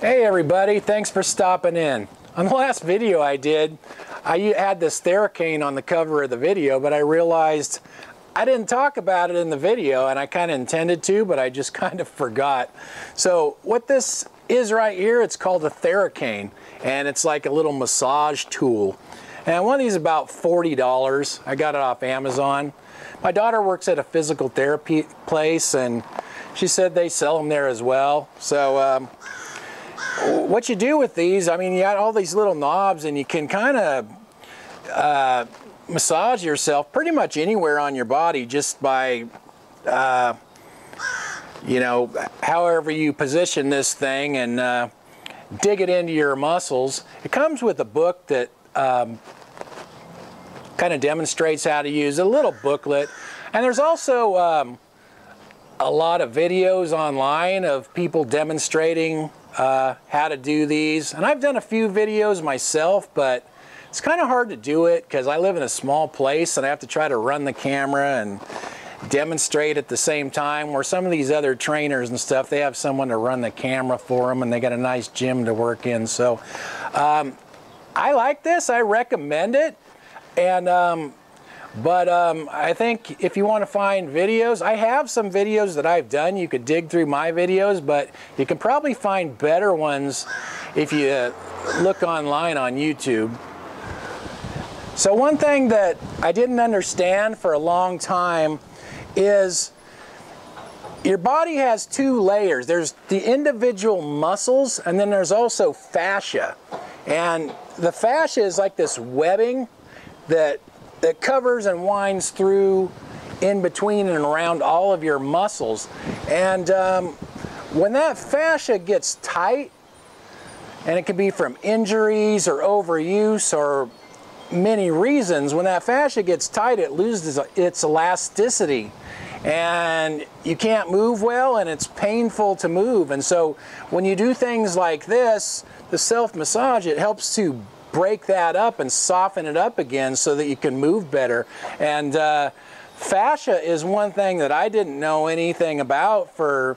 Hey everybody, thanks for stopping in. On the last video I did, I had this Thoracic on the cover of the video, but I realized I didn't talk about it in the video, and I kind of intended to, but I just kind of forgot. So what this is right here, it's called a Thoracic, and it's like a little massage tool. And one of these is about $40. I got it off Amazon. My daughter works at a physical therapy place, and she said they sell them there as well. So what you do with these, I mean, you got all these little knobs, and you can kind of massage yourself pretty much anywhere on your body just by, you know, however you position this thing and dig it into your muscles. It comes with a book that kind of demonstrates how to use a little booklet. And there's also a lot of videos online of people demonstrating how to do these. And I've done a few videos myself, but it's kind of hard to do it because I live in a small place and I have to try to run the camera and demonstrate at the same time, where some of these other trainers and stuff, they have someone to run the camera for them and they got a nice gym to work in. So I like this, I recommend it. And I think if you want to find videos, I have some videos that I've done. You could dig through my videos, but you can probably find better ones if you look online on YouTube. So one thing that I didn't understand for a long time is your body has two layers. There's the individual muscles, and then there's also fascia. And the fascia is like this webbing that covers and winds through in between and around all of your muscles. And when that fascia gets tight, and it can be from injuries or overuse or many reasons, when that fascia gets tight, it loses its elasticity and you can't move well, and it's painful to move. And so when you do things like this, the self-massage, it helps to break that up and soften it up again so that you can move better. And fascia is one thing that I didn't know anything about for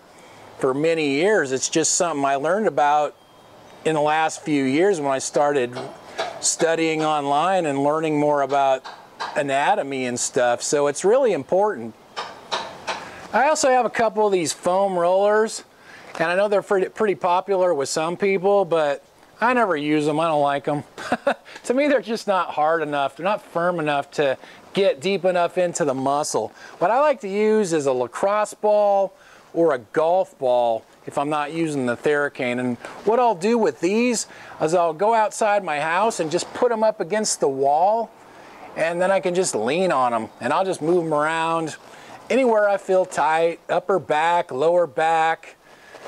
many years. It's just something I learned about in the last few years when I started studying online and learning more about anatomy and stuff. So it's really important. I also have a couple of these foam rollers, and I know they're pretty popular with some people, but I never use them. I don't like them. To me, they're just not hard enough. They're not firm enough to get deep enough into the muscle. What I like to use is a lacrosse ball or a golf ball if I'm not using the Thoracic. And what I'll do with these is I'll go outside my house and just put them up against the wall, and then I can just lean on them, and I'll just move them around anywhere I feel tight, upper back, lower back.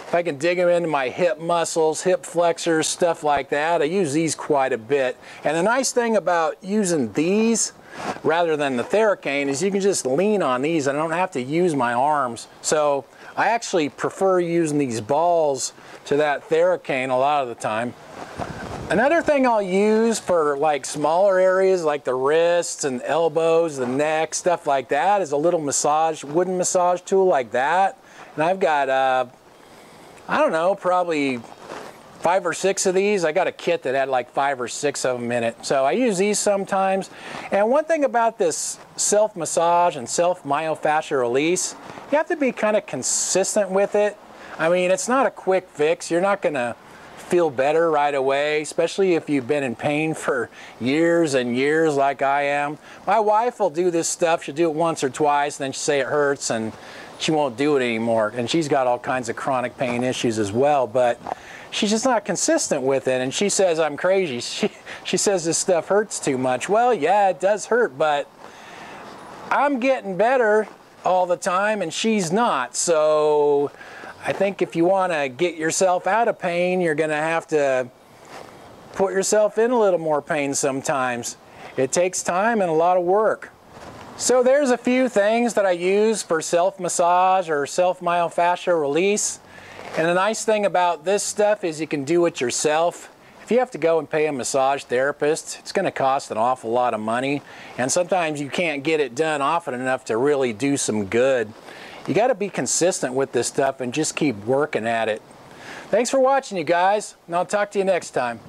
If I can dig them into my hip muscles, hip flexors, stuff like that. I use these quite a bit. And the nice thing about using these rather than the Thoracic is you can just lean on these and I don't have to use my arms. So I actually prefer using these balls to that Thoracic a lot of the time. Another thing I'll use for like smaller areas like the wrists and elbows, the neck, stuff like that, is a little wooden massage tool like that. And I've got I don't know, probably 5 or 6 of these. I got a kit that had like 5 or 6 of them in it. So I use these sometimes. And one thing about this self-massage and self-myofascial release, you have to be kind of consistent with it. I mean, it's not a quick fix. You're not going to feel better right away, especially if you've been in pain for years and years like I am. My wife will do this stuff. She'll do it once or twice, and then she'll say it hurts, and she won't do it anymore. And she's got all kinds of chronic pain issues as well, but she's just not consistent with it. And she says I'm crazy. She says this stuff hurts too much. Well, yeah, it does hurt, but I'm getting better all the time and she's not. So I think if you want to get yourself out of pain, you're going to have to put yourself in a little more pain sometimes. It takes time and a lot of work. So there's a few things that I use for self-massage or self-myofascial release. And the nice thing about this stuff is you can do it yourself. If you have to go and pay a massage therapist, it's going to cost an awful lot of money. And sometimes you can't get it done often enough to really do some good. You got to be consistent with this stuff and just keep working at it. Thanks for watching, you guys, and I'll talk to you next time.